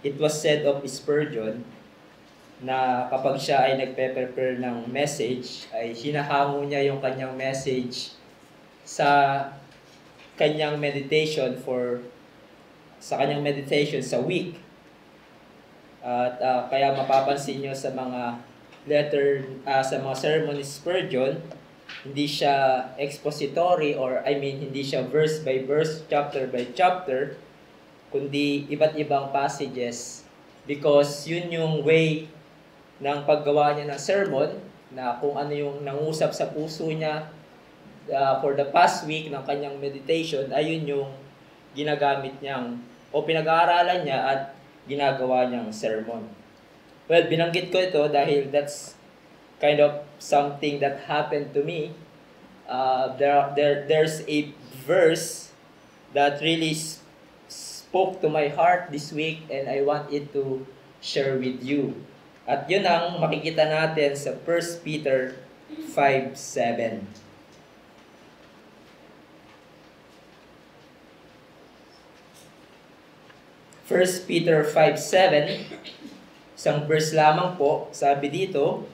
it was said of Spurgeon na kapag siya ay nagpe-prepare ng message, ay hinahango niya yung kanyang message sa kanyang meditation sa week. At kaya mapapansin nyo sa mga sa mga sermon ni Spurgeon, hindi siya expository hindi siya verse by verse, chapter by chapter, kundi iba't ibang passages, because yun yung way ng paggawa niya ng sermon, na kung ano yung nangusap sa puso niya for the past week ng kanyang meditation, ayun yung ginagamit niyang o pinag-aaralan niya at ginagawa niyang sermon. Well, binanggit ko ito dahil that's kind of something that happened to me. There's a verse that really spoke to my heart this week, and I want it to share with you. At yun ang makikita natin sa 1 Peter 5:7. 1 Peter 5:7, isang verse lamang po, sabi dito,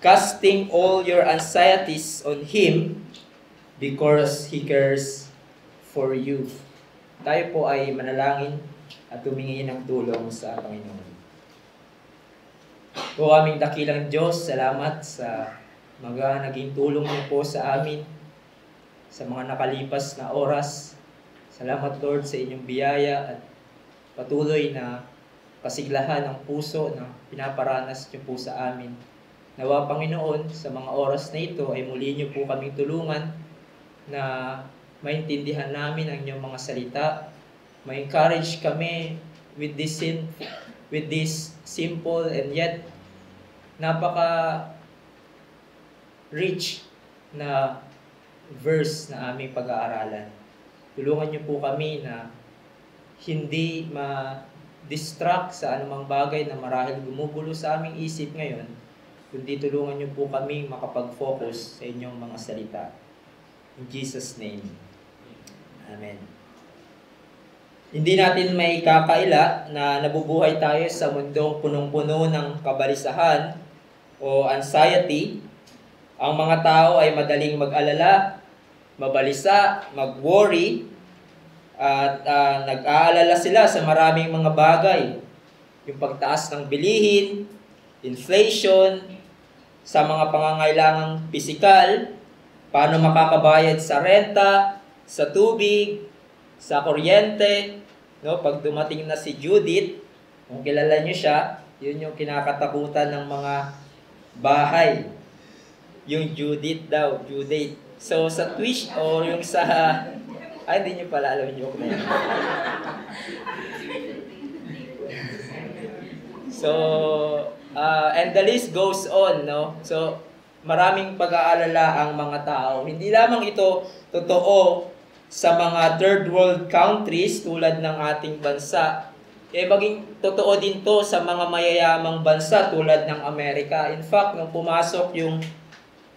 casting all your anxieties on Him because He cares for you. Tayo po ay manalangin at humingi ng tulong sa Panginoon. O aming dakilang Diyos, salamat sa mga naging tulong niyo po sa amin sa mga nakalipas na oras. Salamat Lord sa inyong biyaya at patuloy na kasiglahan ng puso na pinaparanas niyo po sa amin. Nawa Panginoon, sa mga oras na ito ay muli niyo po kaming tulungan na maintindihan namin ang inyong mga salita. Ma-encourage kami with this simple and yet napaka-rich na verse na aming pag-aaralan. Tulungan niyo po kami na hindi ma-distract sa anumang bagay na marahil gumugulo sa aming isip ngayon, kundi tulungan niyo po kami makapag-focus sa inyong mga salita. In Jesus' name. Amen. Hindi natin may kakaila na nabubuhay tayo sa mundong punong-puno ng kabalisahan o anxiety. Ang mga tao ay madaling mag-alala, mabalisa, mag-worry, at nag-aalala sila sa maraming mga bagay. Yung pagtaas ng bilihin, inflation, sa mga pangangailangang pisikal, paano makakabayad sa renta, sa tubig, sa kuryente. No? Pag dumating na si Judith, kung kilala nyo siya, yun yung kinakatakutan ng mga bahay. Yung Judith daw, Judith. So sa Twitch o yung sa... Ay, hindi nyo pala alam yung joke na yan. So, and the list goes on, no? So, maraming pag-aalala ang mga tao. Hindi lamang ito totoo sa mga third world countries tulad ng ating bansa. Maging totoo din to sa mga mayayamang bansa tulad ng Amerika. In fact, nung pumasok yung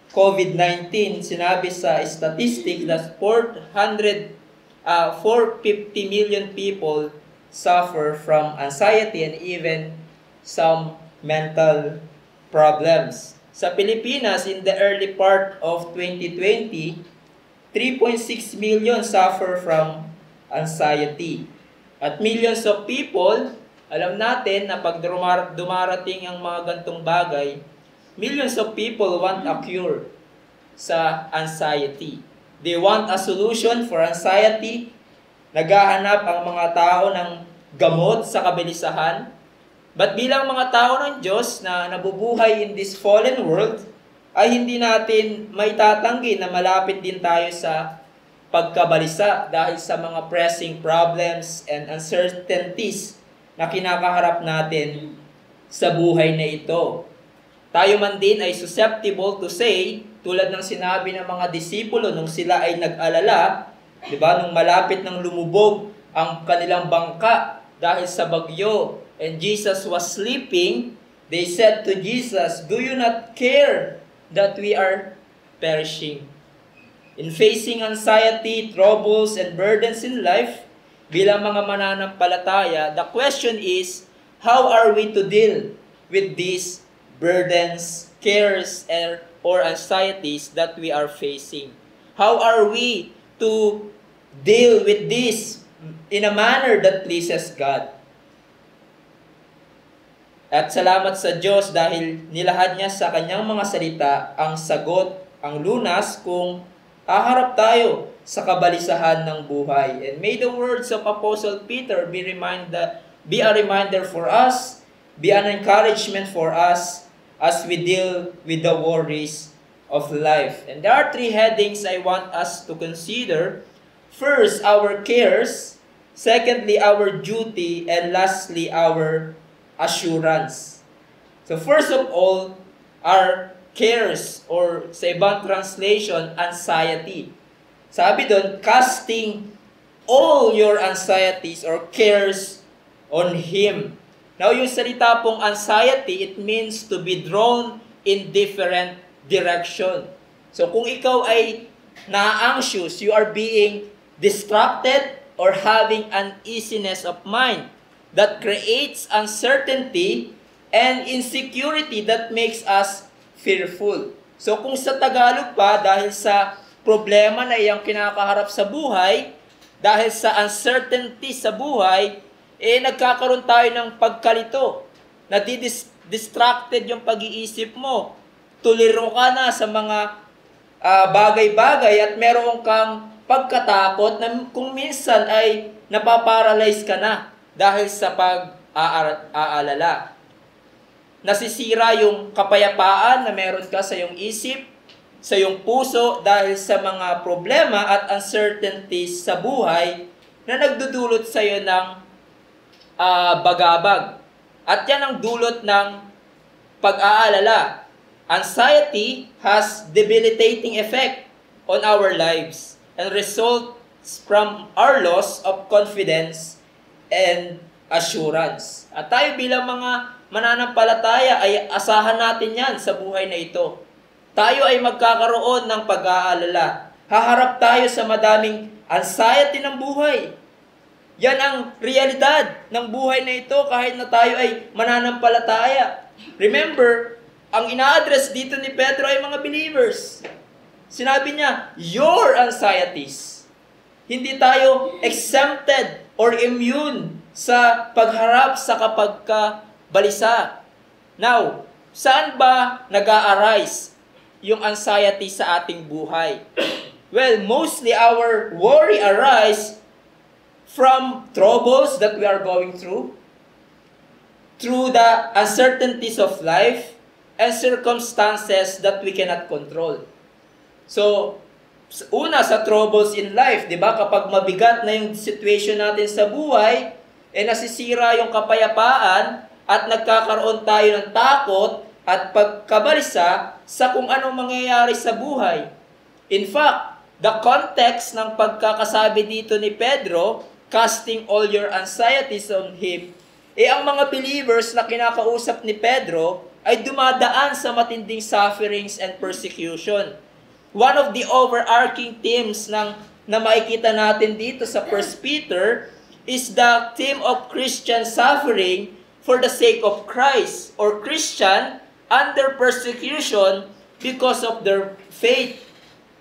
COVID-19, sinabi sa statistics that 450 million people suffer from anxiety and even some mental problems. Sa Pilipinas, in the early part of 2020, 3.6 million suffer from anxiety. At millions of people, alam natin na pag dumarating ang mga gantong bagay, millions of people want a cure sa anxiety. They want a solution for anxiety. Naghahanap ang mga tao ng gamot sa kabalisahan. But bilang mga tao ng Diyos na nabubuhay in this fallen world, ay hindi natin maitatanggi na malapit din tayo sa pagkabalisa dahil sa mga pressing problems and uncertainties na kinakaharap natin sa buhay na ito. Tayo man din ay susceptible to say, tulad ng sinabi ng mga disipulo nung sila ay nag-alala, di ba, nung malapit nang lumubog ang kanilang bangka dahil sa bagyo, and Jesus was sleeping, they said to Jesus, "Do you not care that we are perishing?" In facing anxiety, troubles, and burdens in life, bilang mga mananampalataya, the question is, how are we to deal with these burdens, cares, or anxieties that we are facing? How are we to deal with this in a manner that pleases God? At salamat sa Diyos dahil nilahad niya sa kanyang mga salita ang sagot, ang lunas kung haharap tayo sa kabalisahan ng buhay. And may the words of Apostle Peter be a reminder for us, be an encouragement for us as we deal with the worries of life. And there are 3 headings I want us to consider. First, our cares. Secondly, our duty. And lastly, our assurance. So first of all, our cares, or sa ibang translation, anxiety. Sabi doon, casting all your anxieties or cares on Him. Now, yung salita pong anxiety, it means to be drawn in different direction. So kung ikaw ay na-anxious, you are being distracted or having uneasiness of mind that creates uncertainty and insecurity that makes us fearful. So kung sa Tagalog pa, dahil sa problema na iyang kinakaharap sa buhay, dahil sa uncertainty sa buhay, nagkakaroon tayo ng pagkalito. Distracted yung pag-iisip mo. Tuliro ka na sa mga bagay-bagay at meron kang pagkatakot na kung minsan ay napaparalyze ka na dahil sa pag-aalala. Nasisira yung kapayapaan na meron ka sa iyong isip, sa iyong puso dahil sa mga problema at uncertainties sa buhay na nagdudulot sa iyo ng bagabag. At yan ang dulot ng pag-aalala. Anxiety has debilitating effect on our lives and results from our loss of confidence and assurance. At tayo bilang mga mananampalataya ay asahan natin yan sa buhay na ito. Tayo ay magkakaroon ng pag-aalala. Haharap tayo sa madaming anxiety ng buhay. Yan ang realidad ng buhay na ito kahit na tayo ay mananampalataya. Remember, ang ina-address dito ni Pedro ay mga believers. Sinabi niya, your anxieties. Hindi tayo exempted or immune sa pagharap sa kapagkabalisa. Now, saan ba nag-a-arise yung anxiety sa ating buhay? Well, mostly our worry arise from troubles that we are going through the uncertainties of life, and circumstances that we cannot control. So, una sa troubles in life, di ba? Kapag mabigat na yung situation natin sa buhay, nasisira yung kapayapaan at nagkakaroon tayo ng takot at pagkabalisa sa kung anong mangyayari sa buhay. In fact, the context ng pagkakasabi dito ni Pedro, casting all your anxieties on Him, ang mga believers na kinakausap ni Pedro ay dumadaan sa matinding sufferings and persecution. One of the overarching themes na makikita natin dito sa 1 Peter is the theme of Christian suffering for the sake of Christ, or Christian under persecution because of their faith.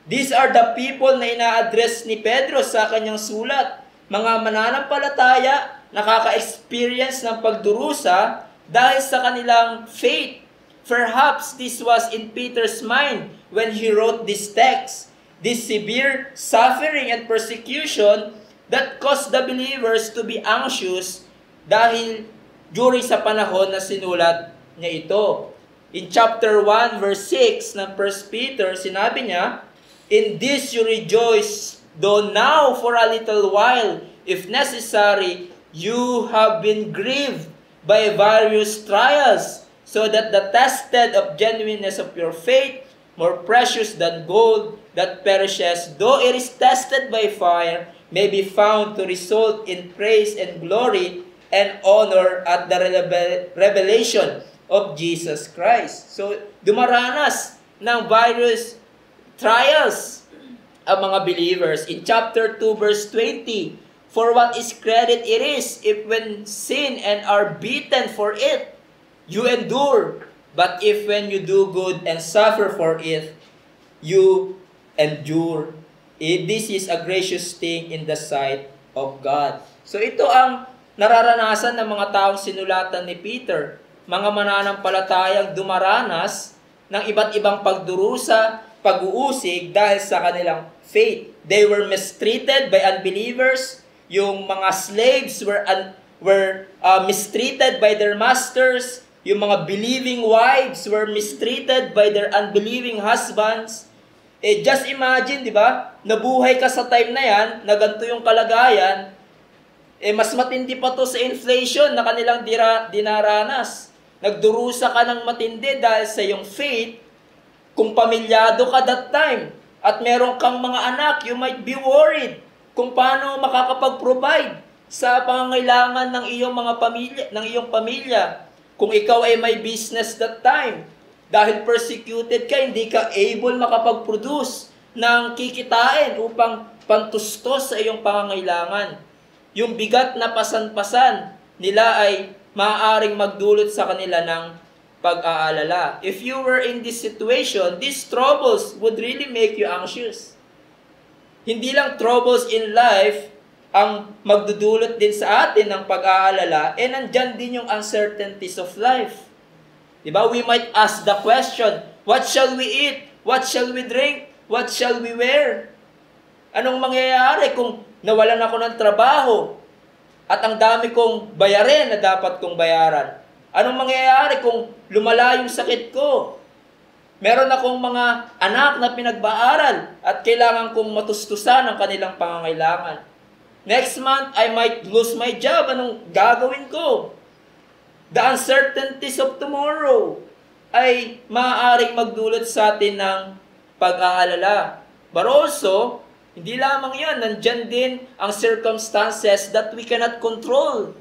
These are the people na ina-address ni Pedro sa kanyang sulat. Mga mananampalataya, nakaka-experience ng pagdurusa dahil sa kanilang faith. Perhaps this was in Peter's mind when he wrote this text. This severe suffering and persecution that caused the believers to be anxious dahil during sa panahon na sinulat niya ito. In chapter 1 verse 6 ng 1 Peter, sinabi niya, "In this you rejoice, though now for a little while, if necessary, you have been grieved by various trials, so that the tested of genuineness of your faith, more precious than gold that perishes, though it is tested by fire, may be found to result in praise and glory and honor at the revelation of Jesus Christ." So, dumaranas ng various trials ang mga believers. In chapter 2 verse 20, For what is credit it is, if when sin and are beaten for it, you endure. But if when you do good and suffer for it, you endure. This is a gracious thing in the sight of God. So ito ang nararanasan ng mga taong sinulatan ni Peter. Mga mananampalatayang dumaranas ng iba't ibang pagdurusa, pag-uusig dahil sa kanilang faith. They were mistreated by unbelievers. Yung mga slaves were mistreated by their masters. Yung mga believing wives were mistreated by their unbelieving husbands. Just imagine, di ba? Nabuhay ka sa time na yan, na ganito yung kalagayan, mas matindi pa to sa inflation na kanilang dinaranas. Nagdurusa ka ng matindi dahil sa iyong faith. Kung pamilyado ka that time, at meron kang mga anak, you might be worried kung paano makakapag-provide sa pangangailangan ng iyong pamilya. Kung ikaw ay may business that time, dahil persecuted ka, hindi ka able makapag-produce ng kikitain upang pantustos sa iyong pangangailangan. Yung bigat na pasan-pasan nila ay maaaring magdulot sa kanila ng pag-aalala. If you were in this situation, these troubles would really make you anxious. Hindi lang troubles in life ang magdudulot din sa atin ng pag-aalala, nandyan din yung uncertainties of life. Diba? We might ask the question, what shall we eat? What shall we drink? What shall we wear? Anong mangyayari kung nawalan ako ng trabaho at ang dami kong bayarin na dapat kong bayaran? Anong mangyayari kung lumala yung sakit ko? Meron akong mga anak na pinag-aaral at kailangan kong matustusan ang kanilang pangangailangan. Next month, I might lose my job. Anong gagawin ko? The uncertainties of tomorrow ay maaaring magdulot sa atin ng pag-aalala. But also, hindi lamang yan, nandyan din ang circumstances that we cannot control.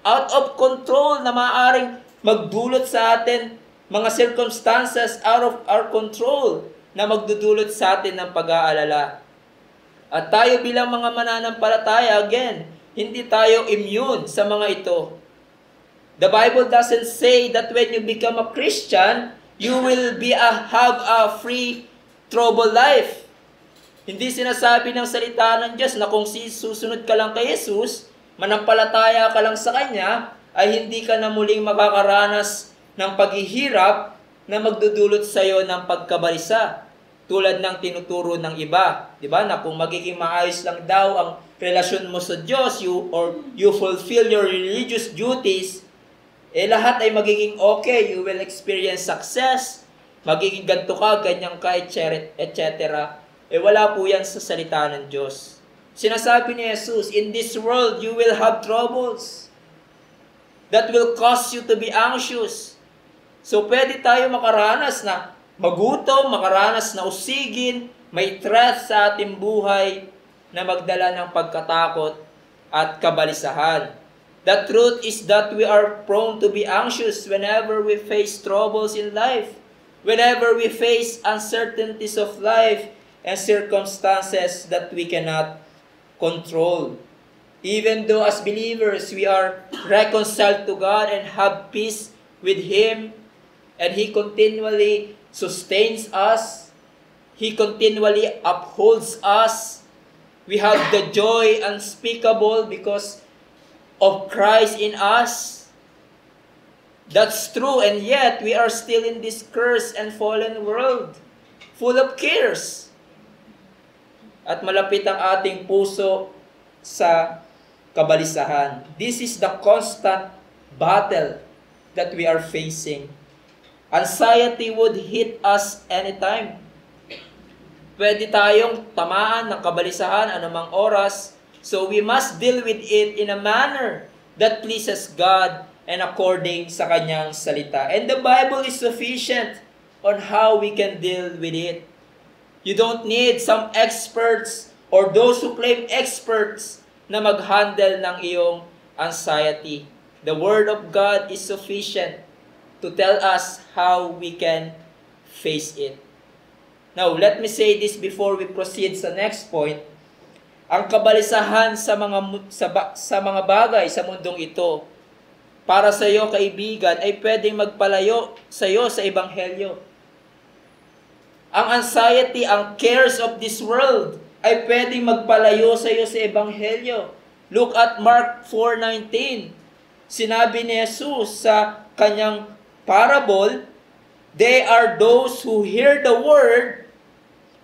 Out of control na maaaring magdulot sa atin mga circumstances out of our control na magdudulot sa atin ng pag-aalala. At tayo bilang mga mananampalataya, again, hindi tayo immune sa mga ito. The Bible doesn't say that when you become a Christian, you will have a free, troubled life. Hindi sinasabi ng salita ng Diyos na kung susunod ka lang kay Jesus, manampalataya ka lang sa Kanya, ay hindi ka na muling makakaranas ng paghihirap na magdudulot sa iyo ng pagkabalisa. Tulad ng tinuturo ng iba, di ba? Na kung magiging maayos lang daw ang relasyon mo sa Diyos, you fulfill your religious duties, lahat ay magiging okay. You will experience success, magiging ganito ka, ganyan ka, etc. Wala po yan sa salita ng Diyos. Sinasabi ni Jesus, in this world you will have troubles that will cause you to be anxious. So pwede tayo makaranas na magutom, makaranas na usigin, may threat sa ating buhay na magdala ng pagkatakot at kabalisahan. The truth is that we are prone to be anxious whenever we face troubles in life, whenever we face uncertainties of life and circumstances that we cannot control. Even though as believers we are reconciled to God and have peace with Him, and He continually sustains us, He continually upholds us. We have the joy unspeakable because of Christ in us. That's true, and yet we are still in this cursed and fallen world, full of cares. At malapit ang ating puso sa kabalisahan. This is the constant battle that we are facing. Anxiety would hit us anytime. Pwede tayong tamaan ng kabalisahan anumang oras, so we must deal with it in a manner that pleases God and according sa Kanyang salita. And the Bible is sufficient on how we can deal with it. You don't need some experts or those who claim experts na mag-handle ng iyong anxiety. The Word of God is sufficient to tell us how we can face it. Now, let me say this before we proceed sa next point. ang kabalisahan sa mga bagay sa mundong ito para sa iyo, kaibigan, ay pwedeng magpalayo sa iyo sa ebanghelyo. Ang anxiety, ang cares of this world ay pwedeng magpalayo sa iyo sa ebanghelyo. Look at Mark 4:19. Sinabi ni Jesus sa kanyang parable, "They are those who hear the word,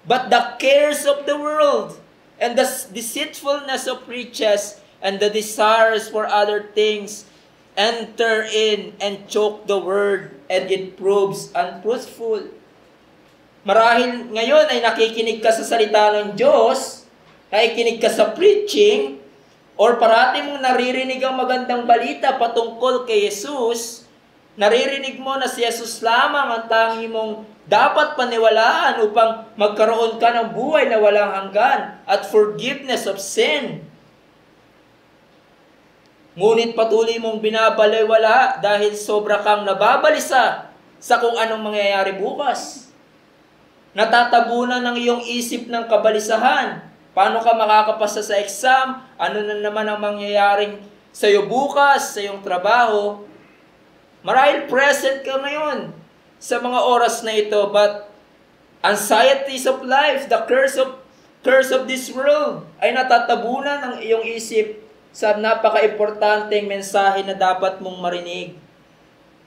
but the cares of the world and the deceitfulness of riches and the desires for other things enter in and choke the word, and it proves unfruitful." Marahil ngayon ay nakikinig ka sa salita ng Diyos, nakikinig ka sa preaching, or parati mong naririnig ang magandang balita patungkol kay Jesus, naririnig mo na si Jesus lamang ang tangi mong dapat paniwalaan upang magkaroon ka ng buhay na walang hanggan at forgiveness of sin. Ngunit patuloy mong binabalewala dahil sobra kang nababalisa sa kung anong mangyayari bukas. Natatabunan ng iyong isip ng kabalisahan. Paano ka makakapasa sa exam? Ano na naman ang mangyayaring sa iyo bukas, sa iyong trabaho? Marahil present ka ngayon sa mga oras na ito, but anxieties of life, the curse of this world, ay natatabunan ng iyong isip sa napaka-importanteng mensahe na dapat mong marinig.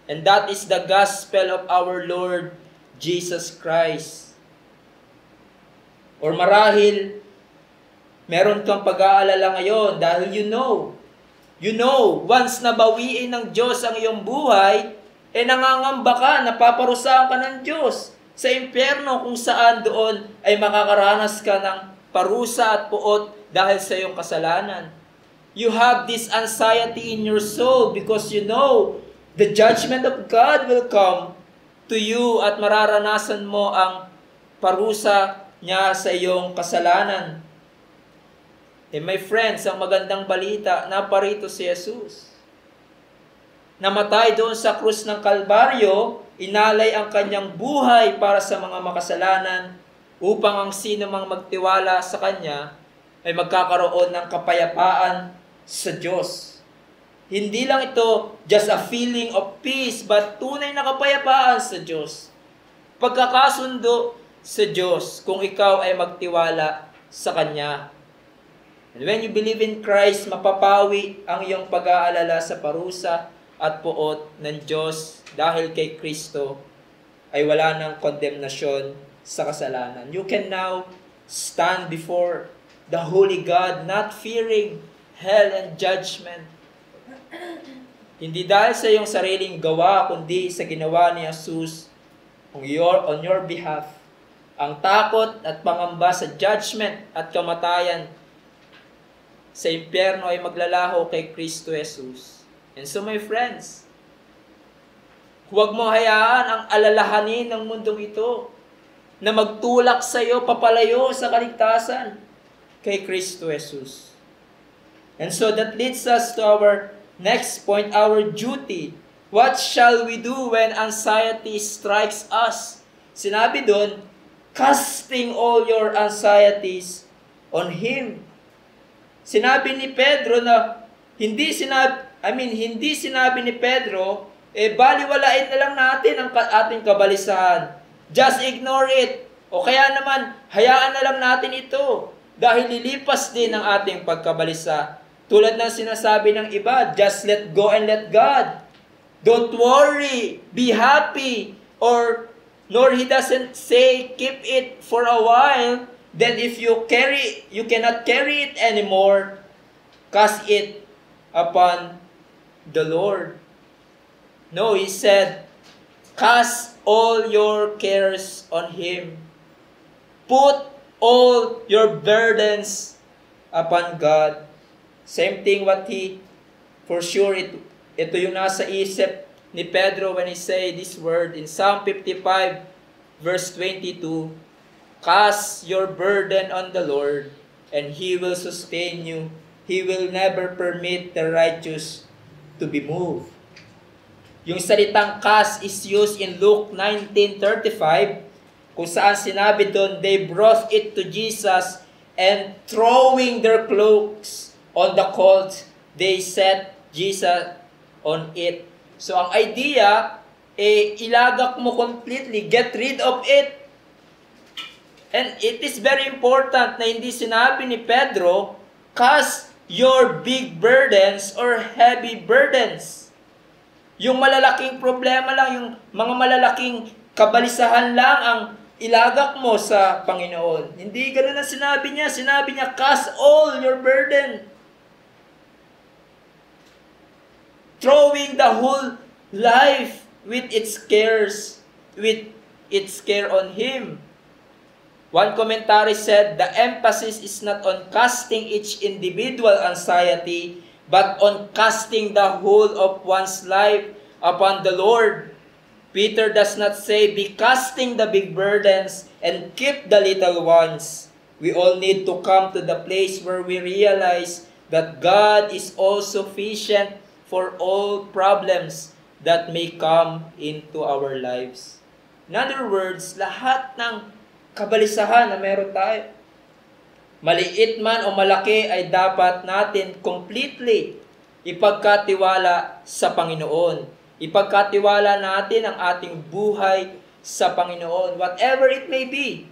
And that is the gospel of our Lord Jesus Christ. Or marahil, meron kang pag-aalala ngayon dahil you know, once nabawiin ng Diyos ang iyong buhay, nangangamba ka, napaparusahan ka ng Diyos sa impyerno kung saan doon ay makakaranas ka ng parusa at puot dahil sa iyong kasalanan. You have this anxiety in your soul because you know the judgment of God will come to you at mararanasan mo ang parusa niya sa iyong kasalanan. My friends, ang magandang balita, naparito si Jesus. Namatay doon sa krus ng Kalbaryo, inalay ang kanyang buhay para sa mga makasalanan upang ang sino mang magtiwala sa kanya ay magkakaroon ng kapayapaan sa Diyos. Hindi lang ito just a feeling of peace, but tunay na kapayapaan sa Diyos. Pagkakasundo sa Diyos kung ikaw ay magtiwala sa Kanya. And when you believe in Christ, mapapawi ang iyong pag-aalala sa parusa at puot ng Diyos dahil kay Kristo ay wala ng kondemnasyon sa kasalanan. You can now stand before the Holy God, not fearing hell and judgment. Hindi dahil sa iyong sariling gawa, kundi sa ginawa ni Jesus on your behalf. Ang takot at pangamba sa judgment at kamatayan sa impyerno ay maglalaho kay Kristo Jesus. And so my friends, huwag mo hayaan ang alalahanin ng mundong ito na magtulak sa iyo papalayo sa kaligtasan kay Kristo Jesus. And so that leads us to our next point, our duty. What shall we do when anxiety strikes us? Sinabi doon, casting all your anxieties on Him. Sinabi ni Pedro na hindi sinabi ni Pedro, baliwalain na lang natin ang ating kabalisahan. Just ignore it. O kaya naman, hayaan na lang natin ito dahil lilipas din ang ating pagkabalisa. Tulad ng sinasabi ng iba, just let go and let God. Don't worry, be happy, nor He doesn't say keep it for a while. Then if you cannot carry it anymore, cast it upon the Lord. No, He said, cast all your cares on Him. Put all your burdens upon God. Same thing for sure, ito yung nasa isip ni Pedro when he say this word in Psalm 55 verse 22, cast your burden on the Lord, and He will sustain you. He will never permit the righteous to be moved. Yung salitang cast is used in Luke 19:35, kung saan sinabi doon, they brought it to Jesus, and throwing their cloaks on the colt, they set Jesus on it. So ang idea, ilagak mo completely, get rid of it. And it is very important na hindi sinabi ni Pedro, cast your big burdens or heavy burdens. Yung malalaking problema lang, yung mga malalaking kabalisahan lang ang ilagak mo sa Panginoon. Hindi ganun ang sinabi niya. Sinabi niya, cast all your burden. Throwing the whole life with its cares, with its care on Him. One commentary said, the emphasis is not on casting each individual anxiety, but on casting the whole of one's life upon the Lord. Peter does not say, be casting the big burdens and keep the little ones. We all need to come to the place where we realize that God is all sufficient for all problems that may come into our lives. In other words, lahat ng kabalisahan na meron tayo, maliit man o malaki, ay dapat natin completely ipagkatiwala sa Panginoon. Ipagkatiwala natin ang ating buhay sa Panginoon. Whatever it may be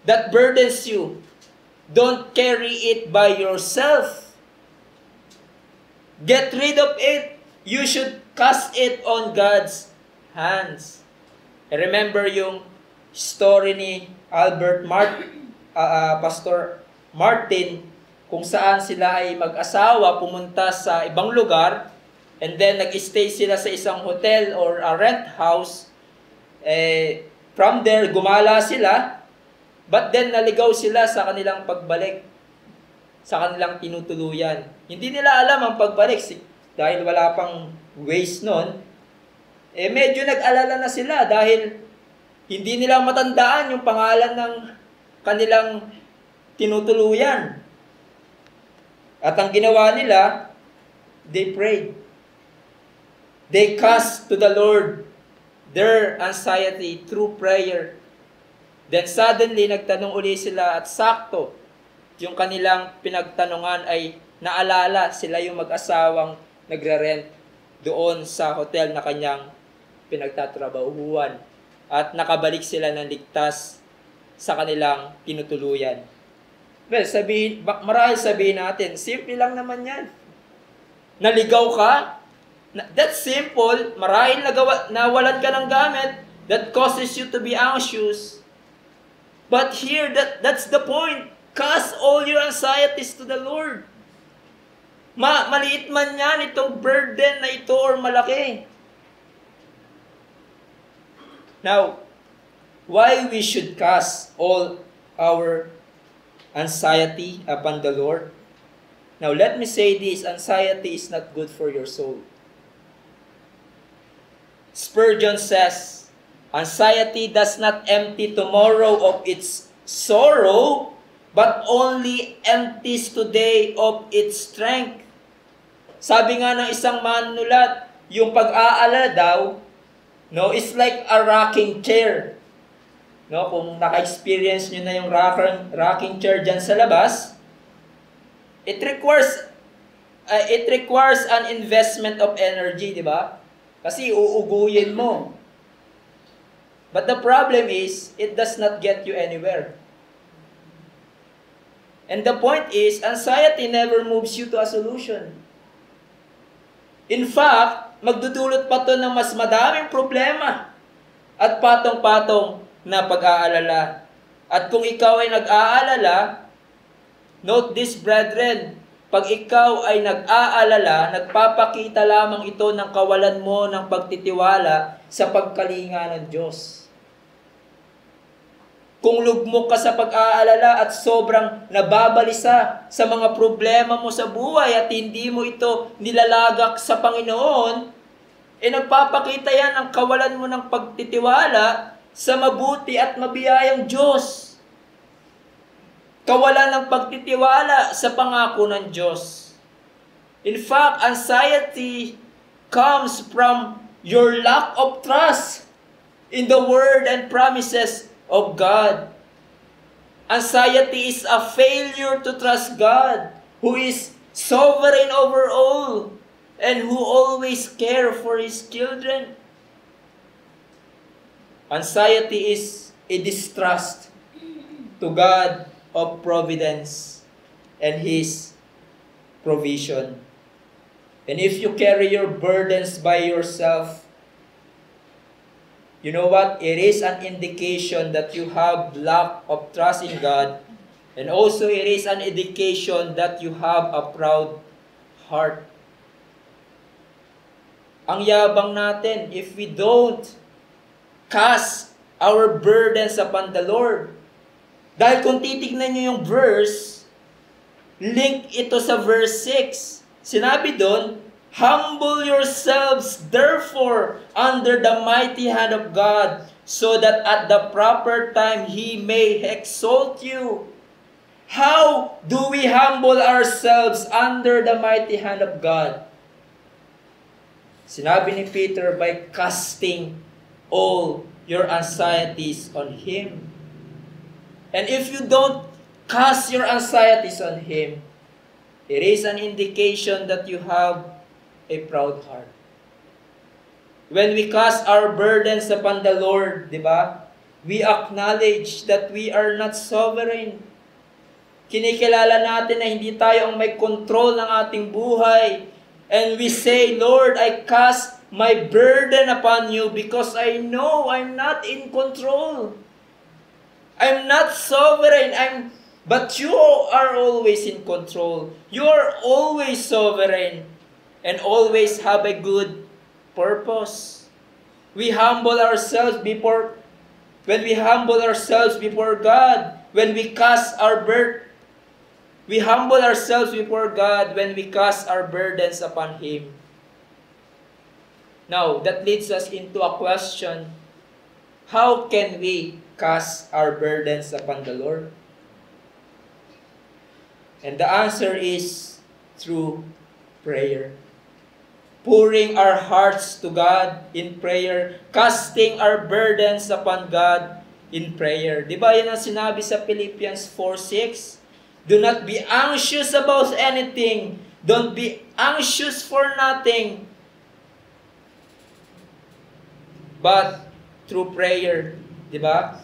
that burdens you, don't carry it by yourself. Get rid of it. You should cast it on God's hands. I remember yung story ni Pastor Martin, kung saan sila ay mag-asawa pumunta sa ibang lugar, and then nag-stay sila sa isang hotel or a rent house. From there, gumala sila, but then naligaw sila sa kanilang pagbalik, sa kanilang tinutuluyan. Hindi nila alam ang pagbalik dahil wala pang ways nun. Medyo nag-alala na sila dahil hindi nila matandaan yung pangalan ng kanilang tinutuluyan. At ang ginawa nila, they prayed. They cast to the Lord their anxiety through prayer. Then suddenly, nagtanong uli sila at sakto, yung kanilang pinagtanungan ay naalala sila yung mag-asawang nagre-rent doon sa hotel na kanyang pinagtatrabahuan. At nakabalik sila ng ligtas sa kanilang tinutuluyan. Well, marahil sabihin natin, simple lang naman yan. Naligaw ka, that's simple. Marahil nawalan ka ng gamit, that causes you to be anxious. But here, that's the point. Cast all your anxieties to the Lord. Maliit man yan, itong burden na ito or malaki. Now, why we should cast all our anxiety upon the Lord? Now, let me say this, anxiety is not good for your soul. Spurgeon says, anxiety does not empty tomorrow of its sorrow, but only empties today of its strength. Sabi nga ng isang manunulat, yung pag-aalala daw, no, it's like a rocking chair. No, kung naka-experience nyo na yung rocking chair dyan sa labas, it requires an investment of energy, di ba? Kasi uuguyin mo. But the problem is, it does not get you anywhere. And the point is, anxiety never moves you to a solution. In fact, magdudulot pa to ng mas madaming problema at patong-patong na pag-aalala. At kung ikaw ay nag-aalala, note this, brethren, pag ikaw ay nag-aalala, nagpapakita lamang ito ng kawalan mo ng pagtitiwala sa pagkalinga ng Diyos. Kung lugmok ka sa pag-aalala at sobrang nababalisa sa mga problema mo sa buhay at hindi mo ito nilalagak sa Panginoon, nagpapakita yan ng kawalan mo ng pagtitiwala sa mabuti at mabiyayang Diyos. Kawalan ng pagtitiwala sa pangako ng Diyos. In fact, anxiety comes from your lack of trust in the word and promises of God. Anxiety is a failure to trust God, who is sovereign over all, and who always cares for His children. Anxiety is a distrust to God of providence and His provision. And if you carry your burdens by yourself, you know what? It is an indication that you have lack of trust in God. And also it is an indication that you have a proud heart. Ang yabang natin if we don't cast our burdens upon the Lord. Dahil kung titignan nyo yung verse, link ito sa verse 6. Sinabi doon, humble yourselves therefore under the mighty hand of God, so that at the proper time He may exalt you. How do we humble ourselves under the mighty hand of God? Sinabi ni Peter, by casting all your anxieties on Him. And if you don't cast your anxieties on Him, it is an indication that you have a proud heart. When we cast our burdens upon the Lord, di ba? We acknowledge that we are not sovereign. Kinikilala natin na hindi tayo ang may control ng ating buhay. And we say, Lord, I cast my burden upon you because I know I'm not in control. I'm not sovereign. But you are always in control. You are always sovereign and always have a good purpose. We humble ourselves before God, when we cast our we humble ourselves before God when we cast our burdens upon Him. Now, that leads us into a question. How can we cast our burdens upon the Lord? And the answer is through prayer. Pouring our hearts to God in prayer, casting our burdens upon God in prayer. Di ba yan ang sinabi sa Philippians 4:6? Do not be anxious about anything. Don't be anxious for nothing. But through prayer, di ba?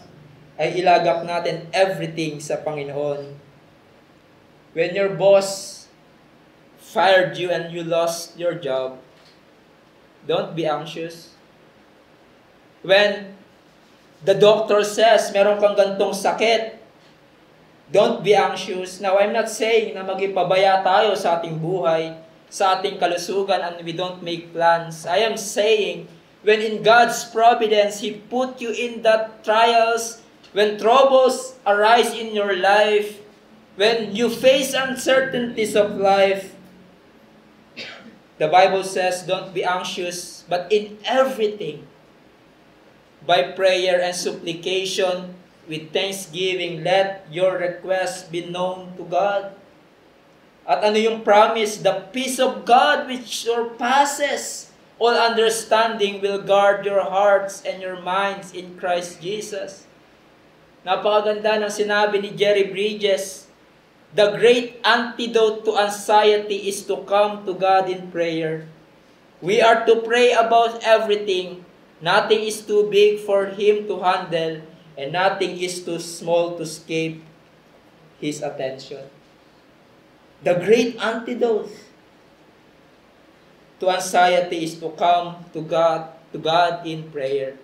Ay ilagak natin everything sa Panginoon. When your boss fired you and you lost your job, don't be anxious. When the doctor says meron kang gantong sakit, don't be anxious. Now, I'm not saying na maging pabaya tayo sa ating buhay, sa ating kalusugan, and we don't make plans. I am saying, when in God's providence, He put you in that trials, when troubles arise in your life, when you face uncertainties of life, the Bible says, don't be anxious, but in everything, by prayer and supplication, with thanksgiving, let your requests be known to God. At ano yung promise? The peace of God which surpasses all understanding will guard your hearts and your minds in Christ Jesus. Napakaganda ng sinabi ni Jerry Bridges. The great antidote to anxiety is to come to God in prayer. We are to pray about everything. Nothing is too big for Him to handle, and nothing is too small to escape His attention. The great antidote to anxiety is to come to God in prayer.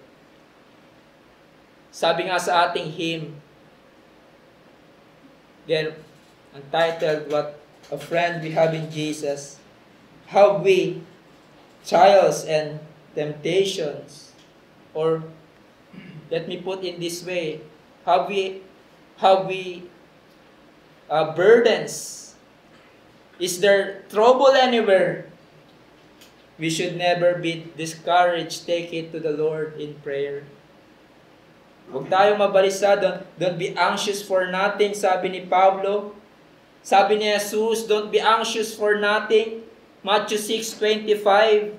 Sabi nga sa ating hymn, again, entitled, What a Friend We Have in Jesus, how we trials and temptations, or let me put in this way, how we burdens. Is there trouble anywhere? We should never be discouraged. Take it to the Lord in prayer. Huwag tayong mabalisa. Don't be anxious for nothing, sabi ni Pablo. Sabi ni Jesus, don't be anxious for nothing. Matthew 6:25.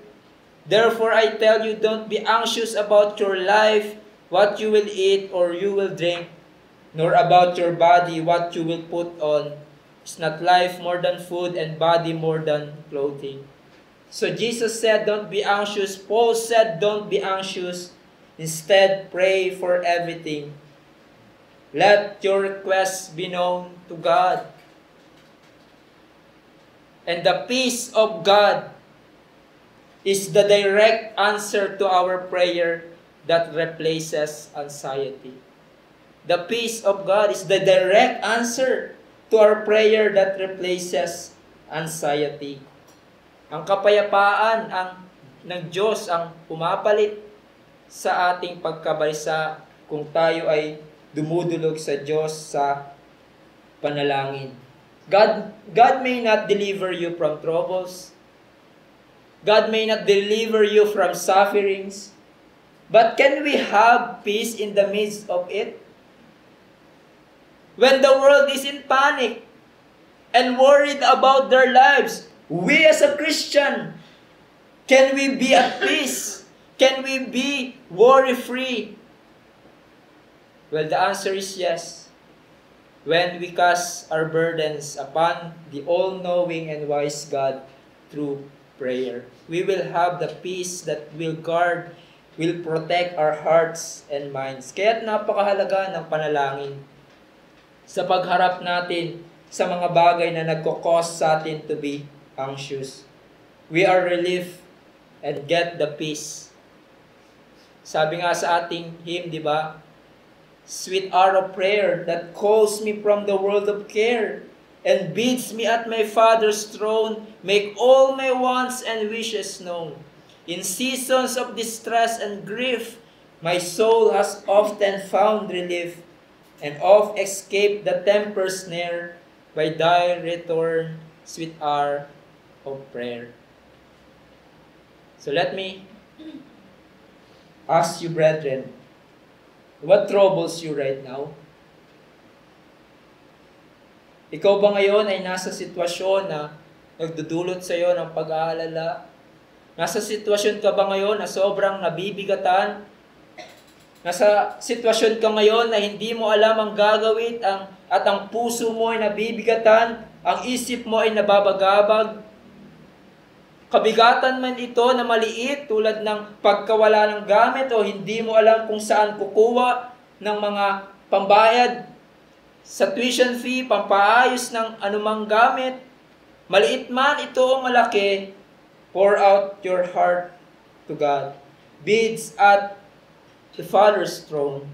Therefore I tell you, don't be anxious about your life, what you will eat or you will drink, nor about your body what you will put on. Is not life more than food, and body more than clothing? So Jesus said, don't be anxious. Paul said, don't be anxious. Instead, pray for everything. Let your requests be known to God. And the peace of God is the direct answer to our prayer that replaces anxiety. The peace of God is the direct answer to our prayer that replaces anxiety. Ang kapayapaan ng Diyos ang pumapalit sa ating pagkabalisa kung tayo ay dumudulog sa Diyos sa panalangin. God may not deliver you from troubles. God may not deliver you from sufferings. But can we have peace in the midst of it? When the world is in panic and worried about their lives, we as a Christian, can we be at peace? Can we be worry-free? Well, the answer is yes. When we cast our burdens upon the all-knowing and wise God through prayer, we will have the peace that will guard, will protect our hearts and minds. Kaya't napakahalaga ng panalangin sa pagharap natin sa mga bagay na nagkukos sa atin to be anxious. We are relieved and get the peace. Sabi nga sa ating hymn, di ba? Sweet hour of prayer that calls me from the world of care and bids me at my Father's throne make all my wants and wishes known. In seasons of distress and grief, my soul has often found relief and oft escaped the tempter's snare by thy return, sweet hour of prayer. So let me ask you, brethren, what troubles you right now? Ikaw ba ngayon ay nasa sitwasyon na nagdudulot sa iyo ng pag-aalala? Nasa sitwasyon ka ba ngayon na sobrang nabibigatan? Nasa sitwasyon ka ngayon na hindi mo alam ang gagawin at ang puso mo ay nabibigatan, ang isip mo ay nababagabag? Kabigatan man ito na maliit tulad ng pagkawala ng gamit o hindi mo alam kung saan kukuha ng mga pambayad sa tuition fee, pampaayos ng anumang gamit. Maliit man ito o malaki, pour out your heart to God. Bids at the Father's throne.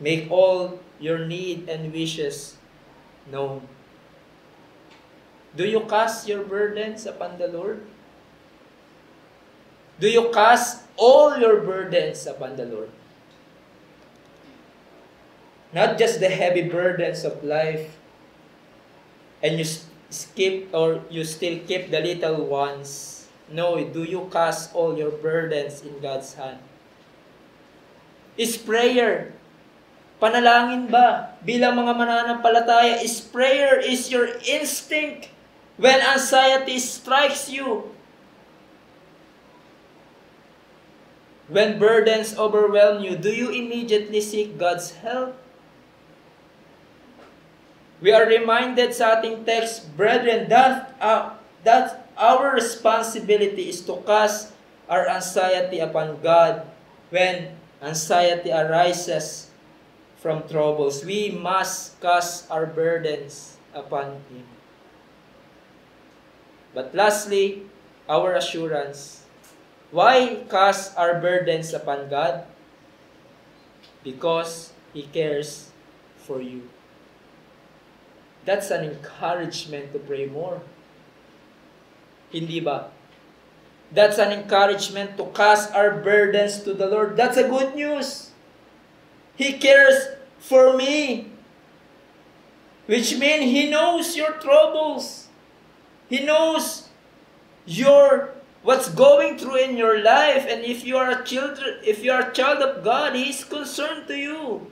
Make all your need and wishes known. Do you cast your burdens upon the Lord? Do you cast all your burdens upon the Lord? Not just the heavy burdens of life, and you skip or you still keep the little ones. No, do you cast all your burdens in God's hand? Is prayer, panalangin ba bilang mga mananampalataya, is prayer is your instinct when anxiety strikes you? When burdens overwhelm you, do you immediately seek God's help? We are reminded sa ating text, brethren, that our responsibility is to cast our anxiety upon God. When anxiety arises from troubles, we must cast our burdens upon Him. But lastly, our assurance. Why cast our burdens upon God? Because He cares for you. That's an encouragement to pray more. Hindi ba? That's an encouragement to cast our burdens to the Lord. That's a good news. He cares for me. Which means He knows your troubles. He knows what's going through in your life, and if you are a child of God, He is concerned to you.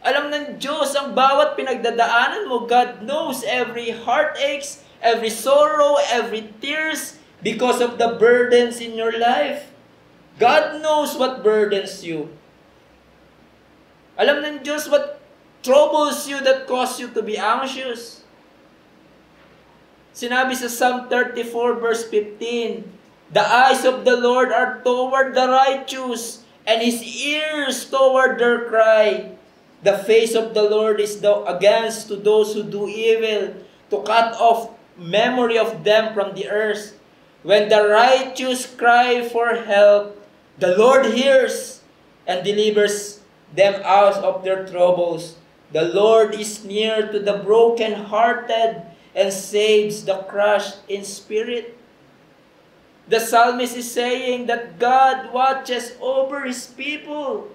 Alam ng Diyos ang bawat pinagdadaanan mo. God knows every heartaches, every sorrow, every tears because of the burdens in your life. God knows what burdens you. Alam ng Diyos troubles you that cause you to be anxious. Sinabi sa Psalm 34 verse 15, the eyes of the Lord are toward the righteous, and His ears toward their cry. The face of the Lord is against to those who do evil, to cut off memory of them from the earth. When the righteous cry for help, the Lord hears and delivers them out of their troubles. The Lord is near to the broken-hearted and saves the crushed in spirit. The psalmist is saying that God watches over His people.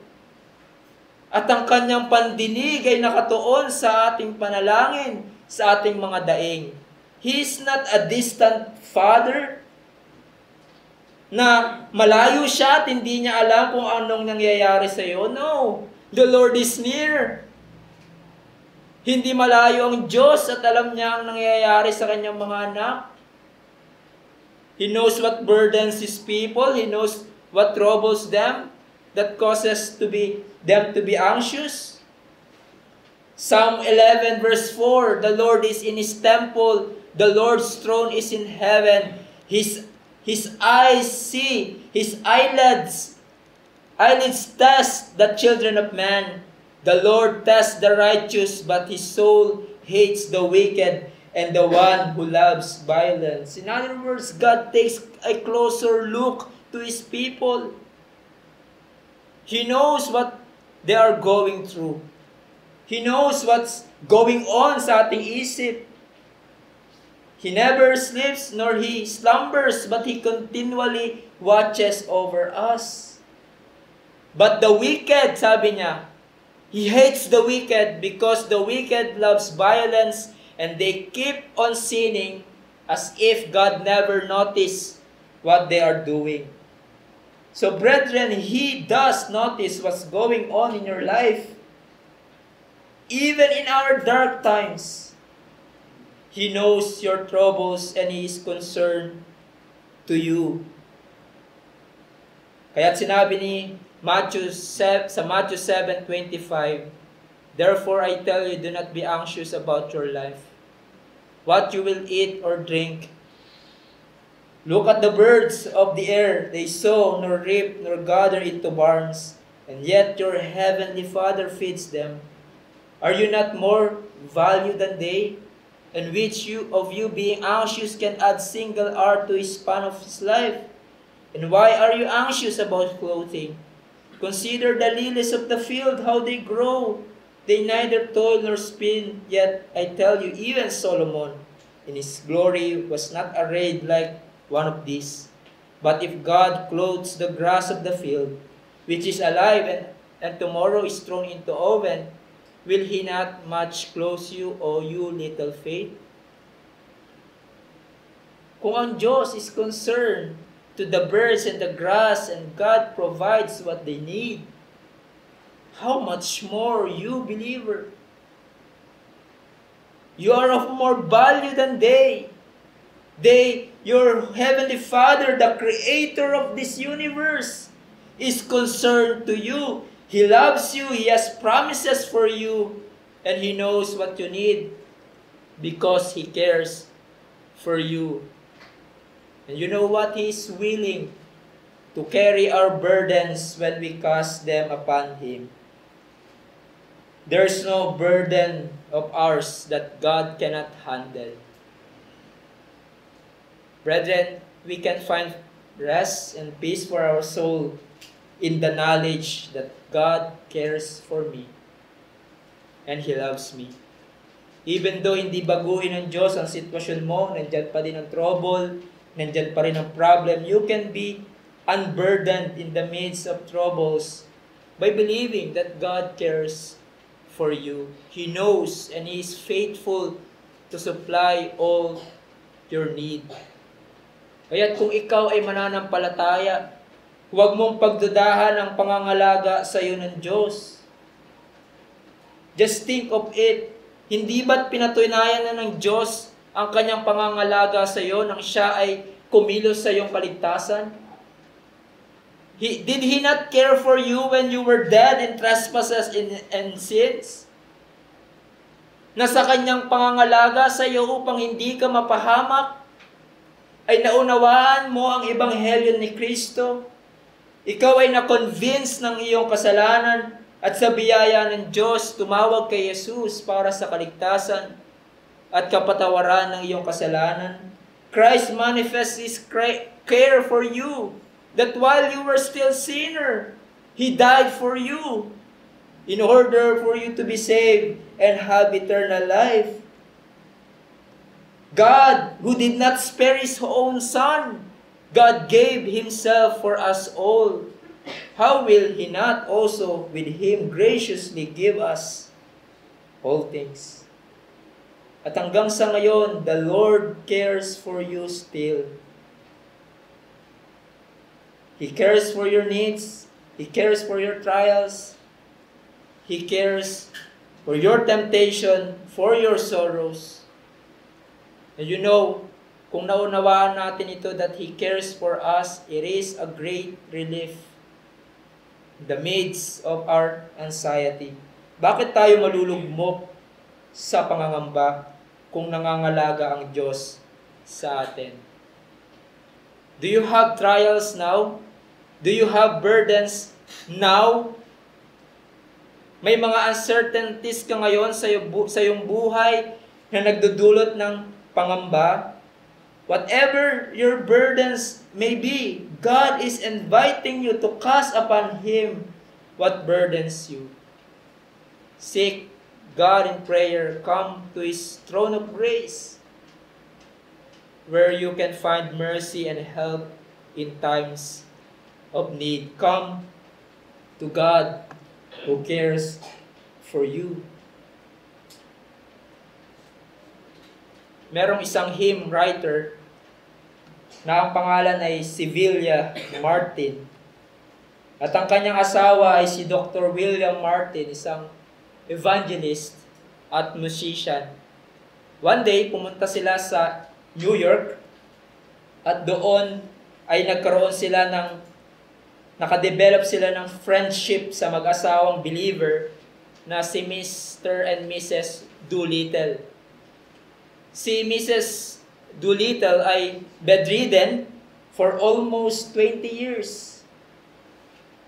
At ang kanyang pandinig ay nakatuon sa ating panalangin, sa ating mga daing. He is not a distant Father na malayo siya at hindi niya alam kung anong nangyayari sa iyo. No, the Lord is near. Hindi malayo ang Diyos at alam niya ang nangyayari sa kanyang mga anak. He knows what burdens His people. He knows what troubles them that causes them to be anxious. Psalm 11 verse 4, the Lord is in His temple. The Lord's throne is in heaven. His eyes see, His eyelids test the children of man. The Lord tests the righteous, but His soul hates the wicked and the one who loves violence. In other words, God takes a closer look to His people. He knows what they are going through. He knows what's going on sa ating isip. He never sleeps nor He slumbers, but He continually watches over us. But the wicked, sabi niya, He hates the wicked because the wicked loves violence and they keep on sinning as if God never noticed what they are doing. So brethren, He does notice what's going on in your life. Even in our dark times, He knows your troubles and He is concerned to you. Kaya't sinabi ni sa Matthew 7:25, therefore I tell you, do not be anxious about your life, what you will eat or drink. Look at the birds of the air, they sow, nor reap, nor gather into barns, and yet your heavenly Father feeds them. Are you not more valuable than they? And which of you being anxious can add single hour to his span of his life? And why are you anxious about clothing? Consider the lilies of the field, how they grow. They neither toil nor spin, yet I tell you, even Solomon in his glory was not arrayed like one of these. But if God clothes the grass of the field, which is alive and tomorrow is thrown into oven, will He not much clothe you, O you little faith? Kung ang Diyos is concerned to the birds and the grass and God provides what they need, how much more you, believer? You are of more value than they. Your Heavenly Father, the Creator of this universe, is concerned to you. He loves you. He has promises for you. And He knows what you need because He cares for you. And you know what? He is willing to carry our burdens when we cast them upon Him. There's no burden of ours that God cannot handle. Brethren, we can find rest and peace for our soul in the knowledge that God cares for me and He loves me. Even though hindi baguhin ng Diyos ang sitwasyon mo, nandyan pa din ang trouble, nandyan pa rin ang problem, you can be unburdened in the midst of troubles by believing that God cares for you. He knows and He is faithful to supply all your need. Kaya't kung ikaw ay mananampalataya, huwag mong pagdudahan ang pangangalaga sa iyo ng Diyos. Just think of it. Hindi ba't pinatunayan na ng Diyos ang kanyang pangangalaga sa iyo nang siya ay kumilos sa iyong kaligtasan? Did He not care for you when you were dead in trespasses and sins? na sa kanyang pangangalaga sa iyo upang hindi ka mapahamak, ay naunawaan mo ang ebanghelyo ni Kristo. Ikaw ay na-convince ng iyong kasalanan at sa biyaya ng Diyos, tumawag kay Jesus para sa kaligtasan at kapatawaran ng iyong kasalanan. Christ manifests His care for you, that while you were still sinner, He died for you in order for you to be saved and have eternal life. God, who did not spare His own Son, God gave Himself for us all. How will He not also with Him graciously give us all things? At hanggang sa ngayon, the Lord cares for you still. He cares for your needs. He cares for your trials. He cares for your temptation, for your sorrows. And you know, kung naunawaan natin ito that He cares for us, it is a great relief in the midst of our anxiety. Bakit tayo malulugmok sa pangangamba kung nangangalaga ang Diyos sa atin? Do you have trials now? Do you have burdens now? May mga uncertainties ka ngayon sa iyong buhay na nagdudulot ng pangamba. Whatever your burdens may be, God is inviting you to cast upon Him what burdens you. Seek God in prayer. Come to His throne of grace, where you can find mercy and help in times of need. Come to God who cares for you. Merong isang hymn writer na ang pangalan ay Sevilla Martin. At ang kanyang asawa ay si Dr. William Martin, isang evangelist at musician. One day, pumunta sila sa New York at doon ay nakadevelop sila ng friendship sa mag-asawang believer na si Mr. and Mrs. Doolittle. Si Mrs. Doolittle ay bedridden for almost 20 years.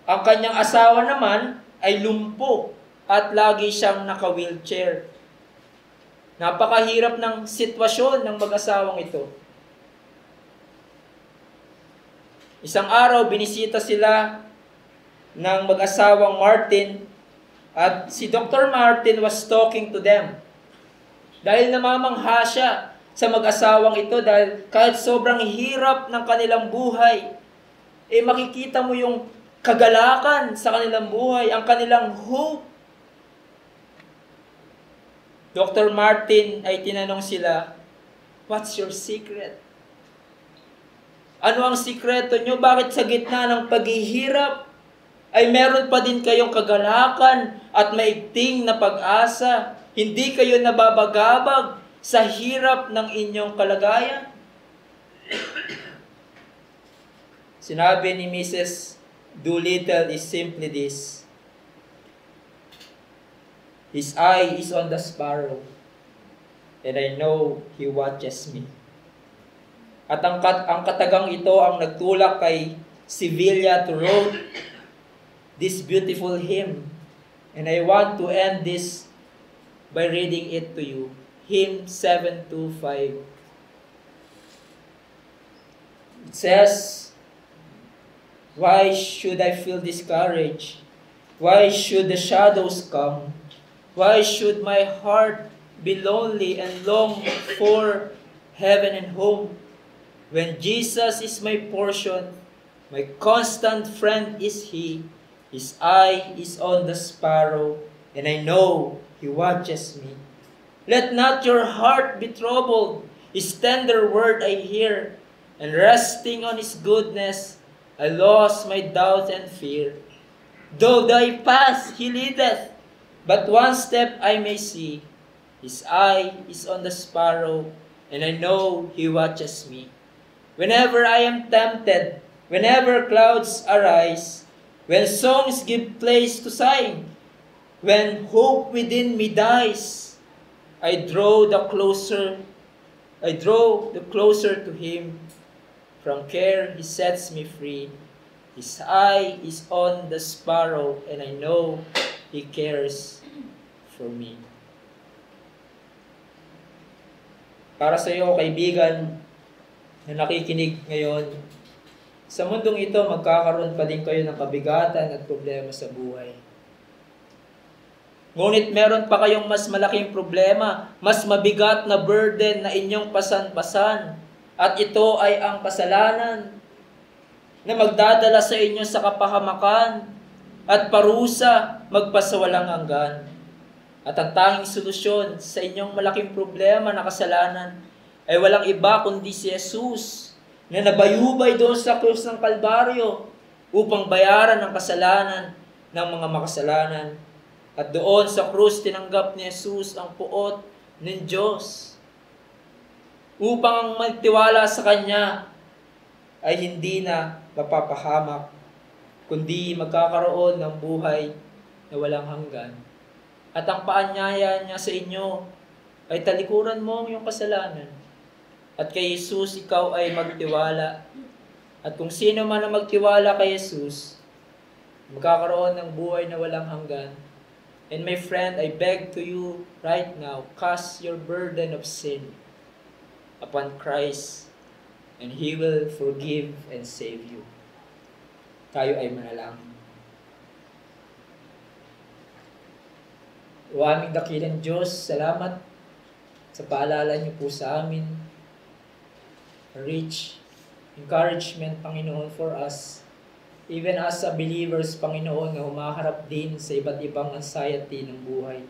Ang kanyang asawa naman ay lumpo at lagi siyang naka-wheelchair. Napakahirap ng sitwasyon ng mag-asawang ito. Isang araw, binisita sila ng mag-asawang Martin at si Dr. Martin was talking to them. Dahil namamangha siya sa mag-asawang ito dahil kahit sobrang hirap ng kanilang buhay, makikita mo yung kagalakan sa kanilang buhay, ang kanilang hope. Dr. Martin ay tinanong sila, "What's your secret? Ano ang sikreto nyo? Bakit sa gitna ng paghihirap ay meron pa din kayong kagalakan at maigting na pag-asa? Hindi kayo nababagabag sa hirap ng inyong kalagayan?" Sinabi ni Mrs. Doolittle is simply this: "His eye is on the sparrow, and I know He watches me." At ang katagang ito ang nagtulak kay Sevilla to wrote this beautiful hymn. And I want to end this by reading it to you. Hymn 725. It says, "Why should I feel discouraged? Why should the shadows come? Why should my heart be lonely and long for heaven and home? When Jesus is my portion, my constant friend is He. His eye is on the sparrow, and I know He watches me. Let not your heart be troubled. His tender word I hear, and resting on His goodness, I lost my doubt and fear. Though thy path He leadeth, but one step I may see. His eye is on the sparrow, and I know He watches me. Whenever I am tempted, whenever clouds arise, when songs give place to sighing, when hope within me dies, I draw the closer, I draw the closer to Him. From care He sets me free. His eye is on the sparrow, and I know He cares for me. Para sa iyo, kaibigan, na nakikinig ngayon, sa mundong ito, magkakaroon pa din kayo ng kabigatan at problema sa buhay. Ngunit meron pa kayong mas malaking problema, mas mabigat na burden na inyong pasan-pasan. At ito ay ang kasalanan na magdadala sa inyo sa kapahamakan at parusa magpasawalang hanggan. At ang tanging solusyon sa inyong malaking problema na kasalanan ay walang iba kundi si Jesus na nabayubay doon sa krus ng Kalbaryo upang bayaran ang kasalanan ng mga makasalanan. At doon sa krus tinanggap ni Jesus ang puot ng Diyos upang ang magtiwala sa Kanya ay hindi na mapapahamak, kundi magkakaroon ng buhay na walang hanggan. At ang paanyaya niya sa inyo ay talikuran mo ang iyong kasalanan. At kay Jesus ikaw ay magtiwala. At kung sino man ang magtiwala kay Jesus, magkakaroon ng buhay na walang hanggan. And my friend, I beg to you right now, cast your burden of sin upon Christ, and He will forgive and save you. Tayo ay manalangin. O aming dakilang Diyos, salamat sa paalala niyo po sa amin. Rich encouragement, Panginoon, for us. Even as a believers, Panginoon, na humaharap din sa iba't ibang anxiety ng buhay.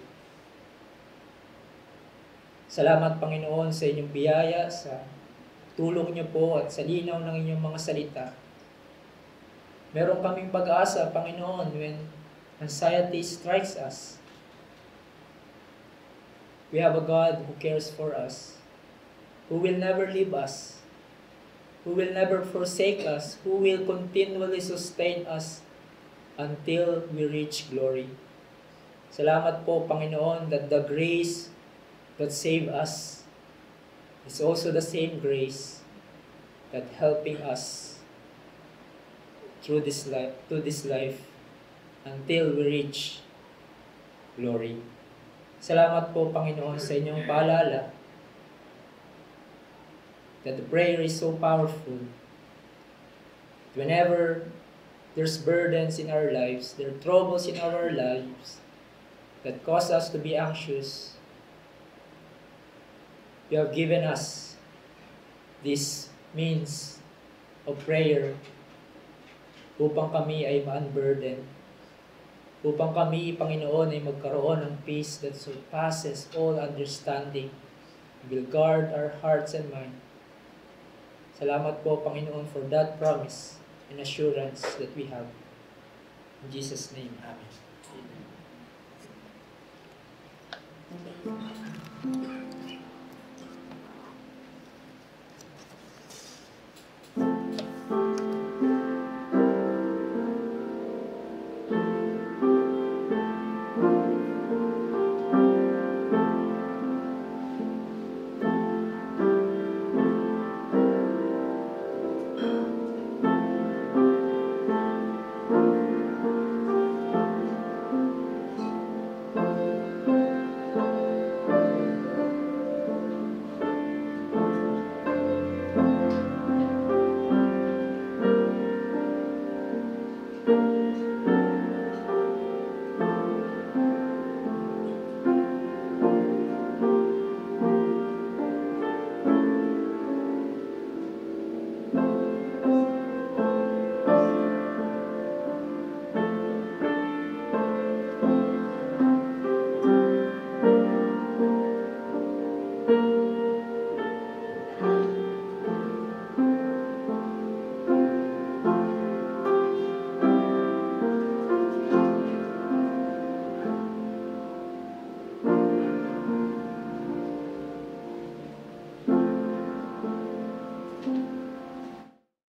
Salamat, Panginoon, sa inyong biyaya, sa tulong niyo po at sa linaw ng inyong mga salita. Meron kaming pag-asa, Panginoon, when anxiety strikes us. We have a God who cares for us, who will never leave us, who will never forsake us, who will continually sustain us until we reach glory. Salamat po, Panginoon, that the grace that saved us is also the same grace that helping us through this life until we reach glory. Salamat po, Panginoon, sa inyong paalala that the prayer is so powerful. Whenever there's burdens in our lives, there are troubles in our lives that cause us to be anxious, you have given us this means of prayer upang kami ay ma-unburden, upang kami, Panginoon, ay magkaroon ng peace that surpasses all understanding, will guard our hearts and mind. Salamat po, Panginoon, for that promise and assurance that we have. In Jesus' name, Amen.